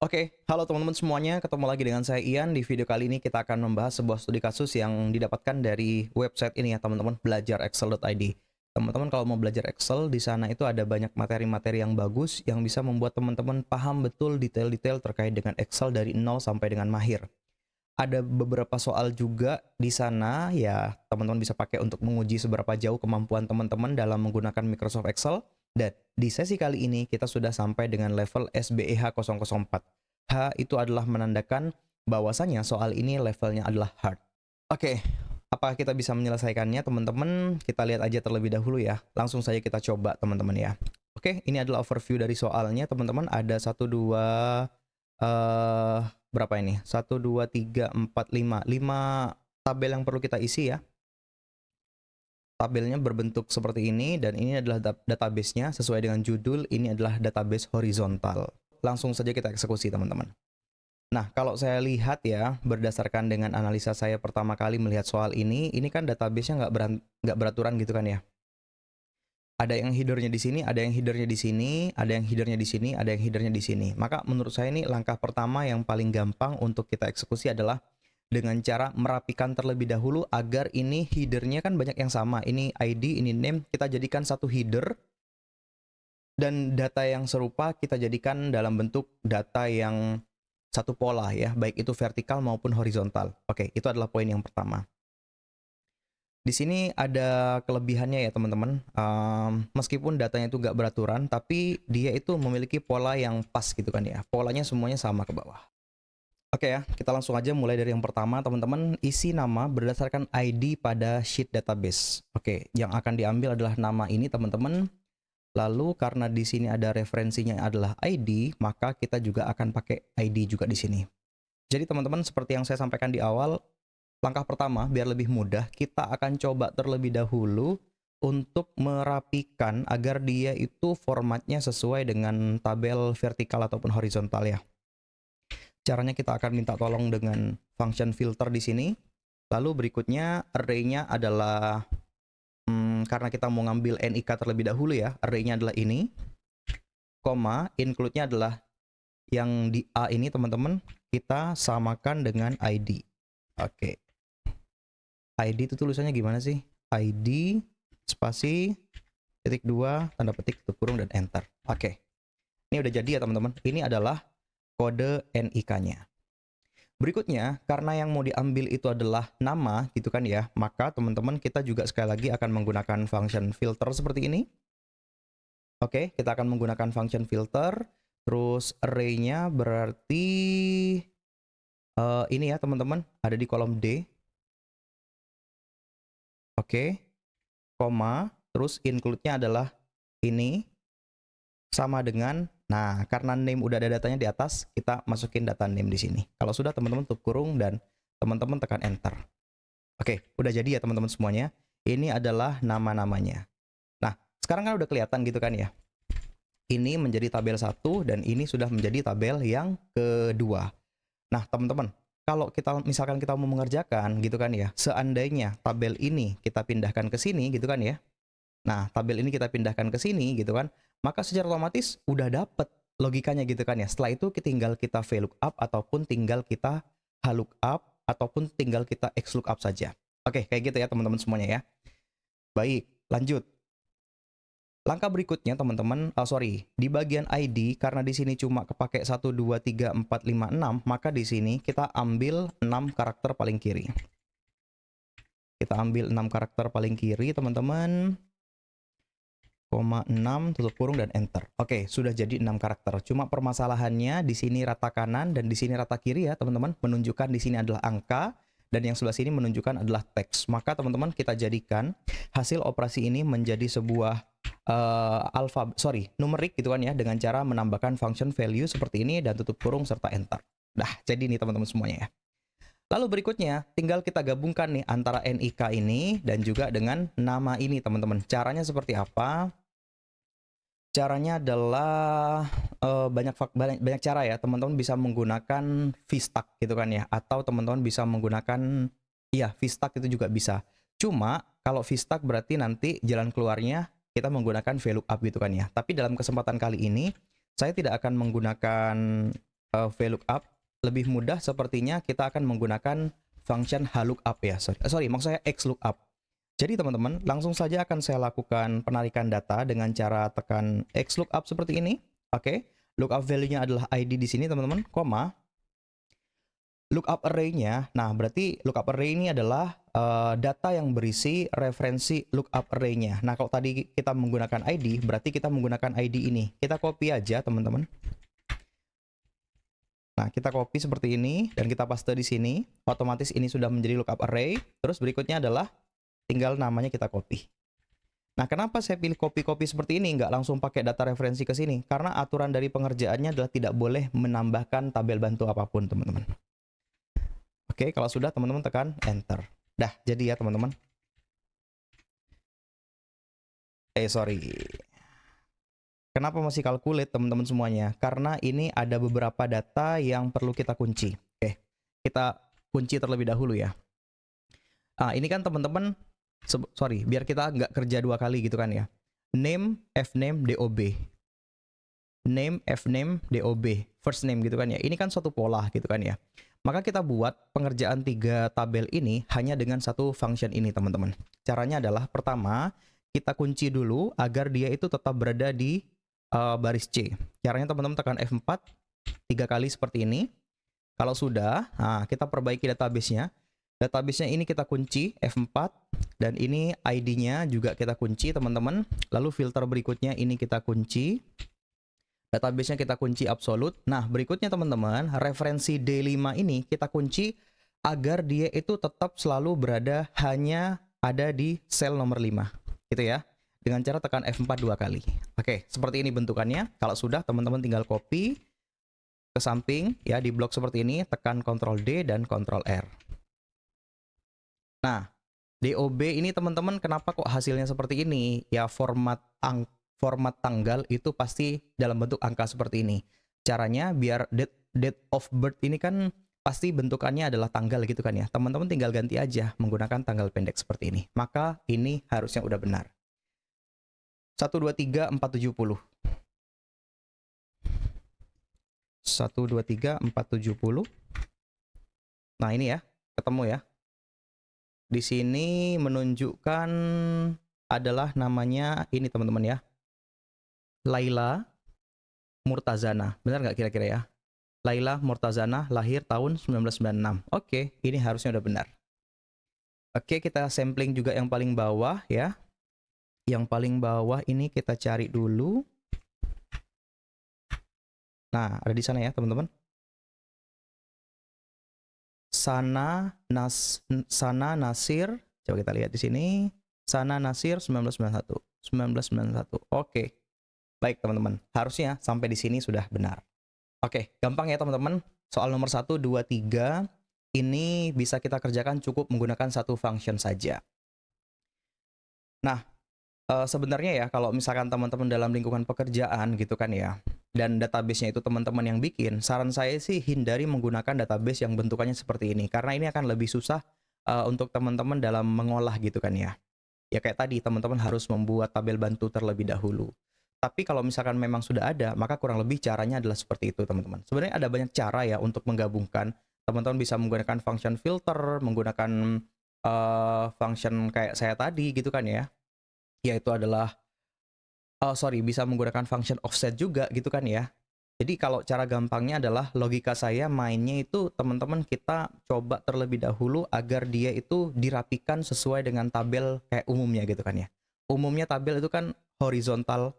Oke, halo teman-teman semuanya, ketemu lagi dengan saya Ian. Di video kali ini kita akan membahas sebuah studi kasus yang didapatkan dari website ini ya teman-teman, belajarexcel.id. Teman-teman kalau mau belajar Excel, di sana itu ada banyak materi-materi yang bagus yang bisa membuat teman-teman paham betul detail-detail terkait dengan Excel dari nol sampai dengan mahir. Ada beberapa soal juga di sana ya teman-teman bisa pakai untuk menguji seberapa jauh kemampuan teman-teman dalam menggunakan Microsoft Excel. Dan di sesi kali ini kita sudah sampai dengan level SBEH 004. H itu adalah menandakan bahwasanya soal ini levelnya adalah hard. Oke, apakah kita bisa menyelesaikannya teman-teman? Kita lihat aja terlebih dahulu ya. Langsung saja kita coba teman-teman ya. Oke, ini adalah overview dari soalnya teman-teman. Ada 1, 2, berapa ini? 1, 2, 3, 4, 5 tabel yang perlu kita isi ya. Tabelnya berbentuk seperti ini dan ini adalah database-nya sesuai dengan judul. Ini adalah database horizontal. Langsung saja kita eksekusi teman-teman. Nah, kalau saya lihat ya, berdasarkan dengan analisa saya pertama kali melihat soal ini kan database-nya nggak beraturan gitu kan ya. Ada yang header-nya di sini, ada yang header-nya di sini, ada yang header-nya di sini, ada yang header-nya di sini. Maka menurut saya ini langkah pertama yang paling gampang untuk kita eksekusi adalah dengan cara merapikan terlebih dahulu agar ini header-nya kan banyak yang sama. Ini ID, ini name, kita jadikan satu header. Dan data yang serupa kita jadikan dalam bentuk data yang satu pola ya, baik itu vertikal maupun horizontal. Oke, itu adalah poin yang pertama. Di sini ada kelebihannya ya teman-teman, meskipun datanya itu nggak beraturan, tapi dia itu memiliki pola yang pas gitu kan ya, polanya semuanya sama ke bawah. Oke ya, kita langsung aja mulai dari yang pertama teman-teman, isi nama berdasarkan ID pada sheet database. Oke, yang akan diambil adalah nama ini teman-teman, lalu karena di sini ada referensinya adalah ID, maka kita juga akan pakai ID juga di sini. Jadi teman-teman seperti yang saya sampaikan di awal, langkah pertama, biar lebih mudah, kita akan coba terlebih dahulu untuk merapikan agar dia itu formatnya sesuai dengan tabel vertikal ataupun horizontal ya. Caranya kita akan minta tolong dengan function filter di sini. Lalu berikutnya array-nya adalah, karena kita mau ngambil NIK terlebih dahulu ya, array-nya adalah ini, koma, include-nya adalah yang di A ini teman-teman, kita samakan dengan ID. Oke. ID itu tulisannya gimana sih? ID spasi titik 2 tanda petik tutup kurung dan enter. Oke. Ini udah jadi ya teman-teman. Ini adalah kode NIK-nya. Berikutnya, karena yang mau diambil itu adalah nama gitu kan ya, maka teman-teman kita juga sekali lagi akan menggunakan function filter seperti ini. Oke, kita akan menggunakan function filter. Terus array-nya berarti ini ya teman-teman, ada di kolom D. Oke, koma, terus include-nya adalah ini, sama dengan, nah karena name udah ada datanya di atas, kita masukin data name di sini. Kalau sudah teman-teman tutup kurung dan teman-teman tekan enter. Oke, udah jadi ya teman-teman semuanya. Ini adalah nama-namanya. Nah, sekarang kan udah kelihatan gitu kan ya. Ini menjadi tabel 1 dan ini sudah menjadi tabel yang kedua. Nah, teman-teman, kalau misalkan kita mau mengerjakan gitu kan ya, seandainya tabel ini kita pindahkan ke sini gitu kan ya. Nah, tabel ini kita pindahkan ke sini gitu kan, maka secara otomatis udah dapet logikanya gitu kan ya. Setelah itu tinggal kita VLOOKUP ataupun tinggal kita HLOOKUP ataupun tinggal kita XLOOKUP saja. Oke, kayak gitu ya teman-teman semuanya ya. Baik, lanjut. Langkah berikutnya teman-teman, di bagian ID karena di sini cuma kepake 1 2 3 4 5 6, maka di sini kita ambil 6 karakter paling kiri. Kita ambil 6 karakter paling kiri, teman-teman. Koma 6 tutup kurung dan enter. Oke, sudah jadi 6 karakter. Cuma permasalahannya di sini rata kanan dan di sini rata kiri ya, teman-teman. Menunjukkan di sini adalah angka dan yang sebelah sini menunjukkan adalah teks. Maka teman-teman kita jadikan hasil operasi ini menjadi sebuah numerik gitu kan ya, dengan cara menambahkan function value seperti ini dan tutup kurung serta enter. Nah, jadi ini teman-teman semuanya ya. Lalu berikutnya tinggal kita gabungkan nih antara NIK ini dan juga dengan nama ini teman-teman. Caranya seperti apa? Caranya adalah banyak cara ya. Teman-teman bisa menggunakan VStack gitu kan ya, atau teman-teman bisa menggunakan VStack itu juga bisa. Cuma kalau VStack berarti nanti jalan keluarnya kita menggunakan VLOOKUP gitu kan ya. Tapi dalam kesempatan kali ini saya tidak akan menggunakan VLOOKUP, lebih mudah sepertinya kita akan menggunakan function HLOOKUP ya. Sorry, maksud saya XLOOKUP. Jadi teman-teman, langsung saja akan saya lakukan penarikan data dengan cara tekan XLOOKUP seperti ini. Oke, lookup value-nya adalah ID di sini teman-teman, koma. Lookup array-nya, nah berarti lookup array ini adalah data yang berisi referensi lookup array-nya. Nah kalau tadi kita menggunakan ID, berarti kita menggunakan ID ini. Kita copy aja teman-teman. Nah kita copy seperti ini dan kita paste di sini. Otomatis ini sudah menjadi lookup array. Terus berikutnya adalah tinggal namanya kita copy. Nah kenapa saya pilih copy-copy seperti ini, nggak langsung pakai data referensi ke sini? Karena aturan dari pengerjaannya adalah tidak boleh menambahkan tabel bantu apapun teman-teman. Oke, kalau sudah teman-teman tekan enter. Dah, jadi ya teman-teman. Sorry. Kenapa masih calculate teman-teman semuanya? Karena ini ada beberapa data yang perlu kita kunci. Oke, kita kunci terlebih dahulu ya. Nah, ini kan teman-teman, sorry, biar kita nggak kerja dua kali gitu kan ya. Name, fname, dob. Name, fname, dob. First name gitu kan ya. Ini kan suatu pola gitu kan ya. Maka kita buat pengerjaan 3 tabel ini hanya dengan satu function ini teman-teman. Caranya adalah pertama, kita kunci dulu agar dia itu tetap berada di baris C. Caranya teman-teman tekan F4 3 kali seperti ini. Kalau sudah, nah kita perbaiki database-nya. Database-nya ini kita kunci F4 dan ini ID-nya juga kita kunci teman-teman. Lalu filter berikutnya ini kita kunci. Database-nya kita kunci absolute. Nah, berikutnya teman-teman, referensi D5 ini kita kunci agar dia itu tetap selalu berada hanya ada di sel nomor 5. Gitu ya. Dengan cara tekan F4 2 kali. Oke, seperti ini bentukannya. Kalau sudah, teman-teman tinggal copy ke samping ya di blok seperti ini, tekan Ctrl D dan Ctrl R. Nah, DOB ini teman-teman kenapa kok hasilnya seperti ini? Ya format tanggal itu pasti dalam bentuk angka seperti ini. Caranya biar date of birth ini kan pasti bentukannya adalah tanggal gitu kan ya. Teman-teman tinggal ganti aja menggunakan tanggal pendek seperti ini. Maka ini harusnya udah benar. 123 470. 123 470. Nah, ini ya, ketemu ya. Di sini menunjukkan adalah namanya ini teman-teman ya. Laila Murtazana. Benar nggak kira-kira ya? Laila Murtazana lahir tahun 1996. Oke, ini harusnya udah benar. Oke, kita sampling juga yang paling bawah ya. Yang paling bawah ini kita cari dulu. Nah, ada di sana ya, teman-teman. Sana Nasir. Coba kita lihat di sini. Sana Nasir 1991. 1991. Oke. Baik teman-teman, harusnya sampai di sini sudah benar. Oke, gampang ya teman-teman. Soal nomor 1, 2, 3 ini bisa kita kerjakan cukup menggunakan satu function saja. Nah, sebenarnya ya kalau misalkan teman-teman dalam lingkungan pekerjaan gitu kan ya, dan database-nya itu teman-teman yang bikin, saran saya sih hindari menggunakan database yang bentukannya seperti ini, karena ini akan lebih susah untuk teman-teman dalam mengolah gitu kan ya. Ya kayak tadi, teman-teman harus membuat tabel bantu terlebih dahulu. Tapi kalau misalkan memang sudah ada, maka kurang lebih caranya adalah seperti itu, teman-teman. Sebenarnya ada banyak cara ya untuk menggabungkan. Teman-teman bisa menggunakan function filter, menggunakan function kayak saya tadi gitu kan ya. Yaitu adalah, bisa menggunakan function offset juga gitu kan ya. Jadi kalau cara gampangnya adalah logika saya mainnya itu teman-teman kita coba terlebih dahulu agar dia itu dirapikan sesuai dengan tabel kayak umumnya gitu kan ya. Umumnya tabel itu kan horizontal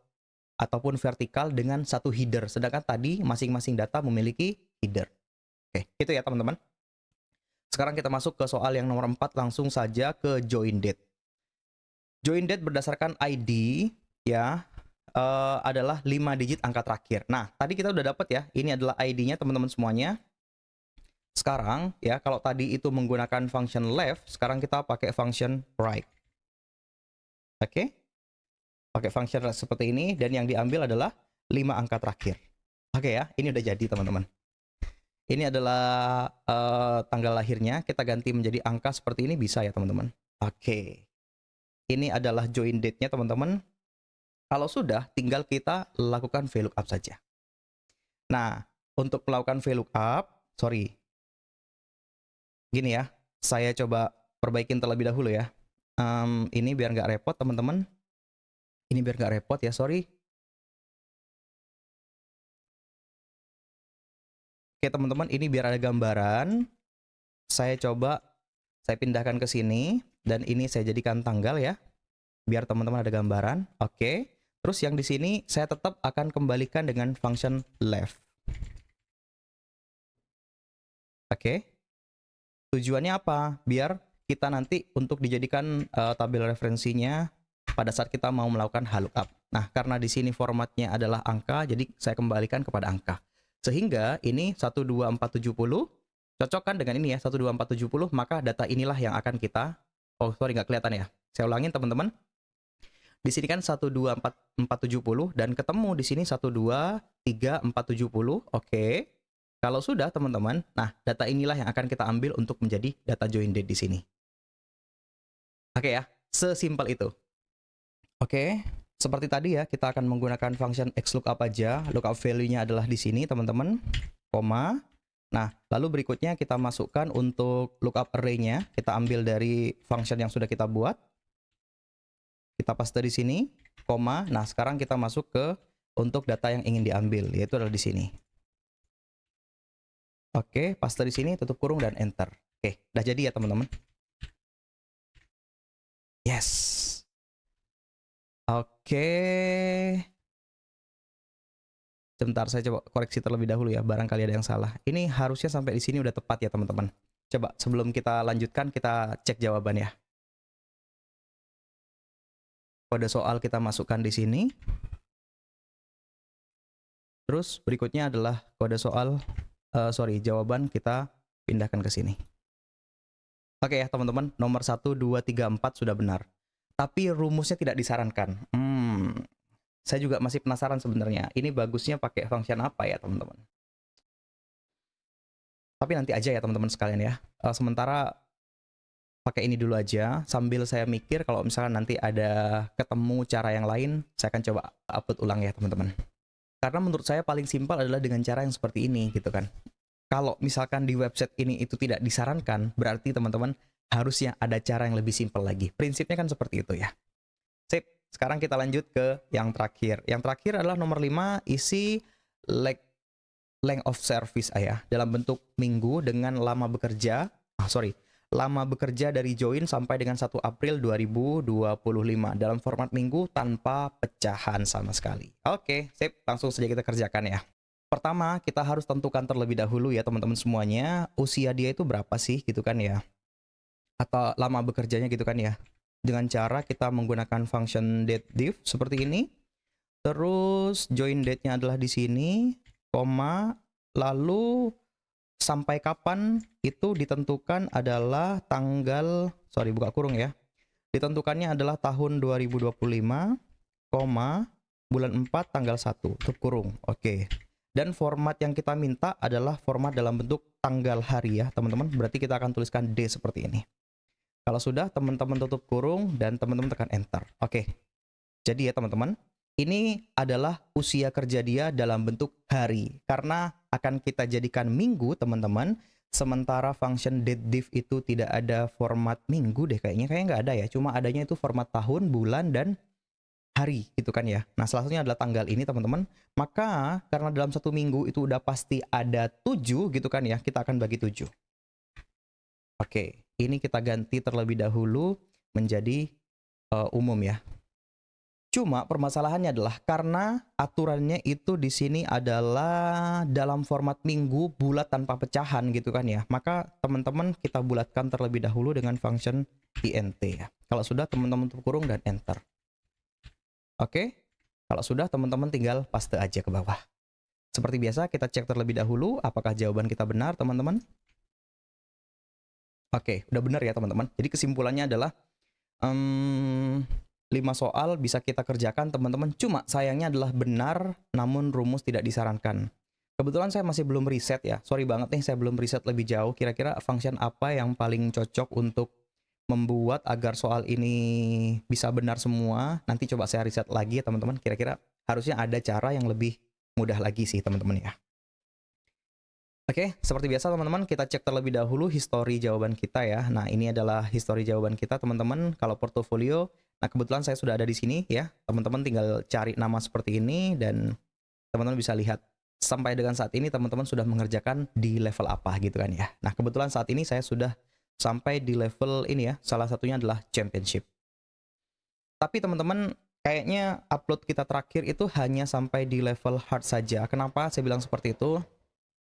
ataupun vertikal dengan satu header. Sedangkan tadi masing-masing data memiliki header. Oke, itu ya teman-teman. Sekarang kita masuk ke soal yang nomor 4, langsung saja ke join date. Join date berdasarkan ID ya adalah 5 digit angka terakhir. Nah, tadi kita udah dapat ya, ini adalah ID-nya teman-teman semuanya. Sekarang ya, kalau tadi itu menggunakan function left, sekarang kita pakai function right. Oke? Pakai function seperti ini, dan yang diambil adalah 5 angka terakhir. Oke ya, ini udah jadi teman-teman. Ini adalah tanggal lahirnya, kita ganti menjadi angka seperti ini bisa ya teman-teman. Oke. Ini adalah join date-nya teman-teman. Kalau sudah, tinggal kita lakukan VLOOKUP saja. Nah, untuk melakukan VLOOKUP, sorry. Gini ya, saya coba perbaikin terlebih dahulu ya. Ini biar nggak repot teman-teman. Ini biar nggak repot ya, sorry. Oke teman-teman, ini biar ada gambaran. Saya pindahkan ke sini. Dan ini saya jadikan tanggal ya. Biar teman-teman ada gambaran. Oke. Terus yang di sini saya tetap akan kembalikan dengan function left. Oke. Tujuannya apa? Biar kita nanti untuk dijadikan tabel referensinya pada saat kita mau melakukan VLOOKUP. Nah, karena di sini formatnya adalah angka, jadi saya kembalikan kepada angka. Sehingga ini 12470 cocokkan dengan ini ya, 12470, maka data inilah yang akan kita, oh sorry nggak kelihatan ya. Saya ulangin teman-teman. Di sini kan 12470 dan ketemu di sini 123.470. Oke. Kalau sudah teman-teman, nah data inilah yang akan kita ambil untuk menjadi data join date di sini. Oke ya, sesimpel itu. Oke, seperti tadi ya, kita akan menggunakan function XLOOKUP aja. Lookup value-nya adalah di sini teman-teman, koma. Nah, lalu berikutnya kita masukkan untuk lookup array-nya. Kita ambil dari function yang sudah kita buat. Kita paste di sini, koma. Nah, sekarang kita masuk ke untuk data yang ingin diambil, yaitu adalah di sini. Oke, paste di sini, tutup kurung dan enter. Oke, udah jadi ya teman-teman. Yes. Oke. Sebentar, saya coba koreksi terlebih dahulu ya, barangkali ada yang salah. Ini harusnya sampai di sini udah tepat ya teman-teman. Coba sebelum kita lanjutkan, kita cek jawaban ya. Kode soal kita masukkan di sini. Terus berikutnya adalah kode soal, jawaban kita pindahkan ke sini. Oke ya teman-teman, nomor 1, 2, 3, 4 sudah benar. Tapi rumusnya tidak disarankan. Saya juga masih penasaran sebenarnya. Ini bagusnya pakai function apa ya teman-teman? Tapi nanti aja ya teman-teman sekalian ya. Sementara pakai ini dulu aja. Sambil saya mikir kalau misalkan nanti ada ketemu cara yang lain, saya akan coba upload ulang ya teman-teman. Karena menurut saya paling simpel adalah dengan cara yang seperti ini gitu kan. Kalau misalkan di website ini itu tidak disarankan, berarti teman-teman harusnya ada cara yang lebih simpel lagi. Prinsipnya kan seperti itu ya. Sip, sekarang kita lanjut ke yang terakhir. Yang terakhir adalah nomor 5, isi length of service ya, dalam bentuk minggu dengan lama bekerja. Lama bekerja dari join sampai dengan 1 April 2025 dalam format minggu tanpa pecahan sama sekali. Oke, sip, langsung saja kita kerjakan ya. Pertama, kita harus tentukan terlebih dahulu ya teman-teman semuanya, usia dia itu berapa sih gitu kan ya. Atau lama bekerjanya gitu kan ya. Dengan cara kita menggunakan function dateDiff seperti ini. Terus join date-nya adalah di sini, koma, lalu sampai kapan itu ditentukan adalah tanggal, buka kurung ya. Ditentukannya adalah tahun 2025, koma, bulan 4 tanggal 1, tutup kurung. Oke. Dan format yang kita minta adalah format dalam bentuk tanggal hari ya, teman-teman. Berarti kita akan tuliskan D seperti ini. Kalau sudah, teman-teman tutup kurung dan teman-teman tekan enter. Oke. Jadi ya teman-teman, ini adalah usia kerja dia dalam bentuk hari. Karena akan kita jadikan minggu, teman-teman. Sementara function dateDiff itu tidak ada format minggu deh kayaknya. Kayaknya nggak ada ya. Cuma adanya itu format tahun, bulan, dan hari gitu kan ya. Nah, salah satunya adalah tanggal ini, teman-teman. Maka karena dalam 1 minggu itu udah pasti ada 7 gitu kan ya. Kita akan bagi 7. Oke, ini kita ganti terlebih dahulu menjadi umum ya. Cuma permasalahannya adalah karena aturannya itu di sini adalah dalam format minggu bulat tanpa pecahan gitu kan ya. Maka teman-teman kita bulatkan terlebih dahulu dengan function int ya. Kalau sudah teman-teman tutup kurung dan enter. Oke. Kalau sudah teman-teman tinggal paste aja ke bawah. Seperti biasa kita cek terlebih dahulu apakah jawaban kita benar teman-teman. Oke, udah benar ya teman-teman. Jadi kesimpulannya adalah 5 soal bisa kita kerjakan teman-teman. Cuma sayangnya adalah benar namun rumus tidak disarankan. Kebetulan saya masih belum riset ya. Sorry banget nih saya belum riset lebih jauh. Kira-kira function apa yang paling cocok untuk membuat agar soal ini bisa benar semua. Nanti coba saya riset lagi ya teman-teman. Kira-kira harusnya ada cara yang lebih mudah lagi sih teman-teman ya. Oke, seperti biasa teman-teman, kita cek terlebih dahulu histori jawaban kita ya. Nah, ini adalah histori jawaban kita teman-teman. Kalau portofolio, nah kebetulan saya sudah ada di sini ya. Teman-teman tinggal cari nama seperti ini dan teman-teman bisa lihat sampai dengan saat ini teman-teman sudah mengerjakan di level apa gitu kan ya. Nah, kebetulan saat ini saya sudah sampai di level ini ya. Salah satunya adalah championship. Tapi teman-teman, kayaknya upload kita terakhir itu hanya sampai di level hard saja. Kenapa saya bilang seperti itu?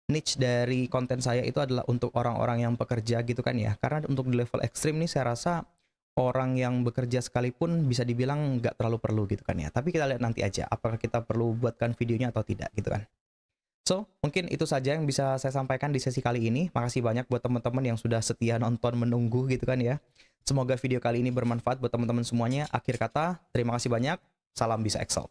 Niche dari konten saya itu adalah untuk orang-orang yang bekerja gitu kan ya. Karena untuk di level ekstrim nih saya rasa orang yang bekerja sekalipun bisa dibilang nggak terlalu perlu gitu kan ya. Tapi kita lihat nanti aja apakah kita perlu buatkan videonya atau tidak gitu kan. So, mungkin itu saja yang bisa saya sampaikan di sesi kali ini. Makasih banyak buat teman-teman yang sudah setia nonton menunggu gitu kan ya. Semoga video kali ini bermanfaat buat teman-teman semuanya. Akhir kata, terima kasih banyak. Salam bisa Excel.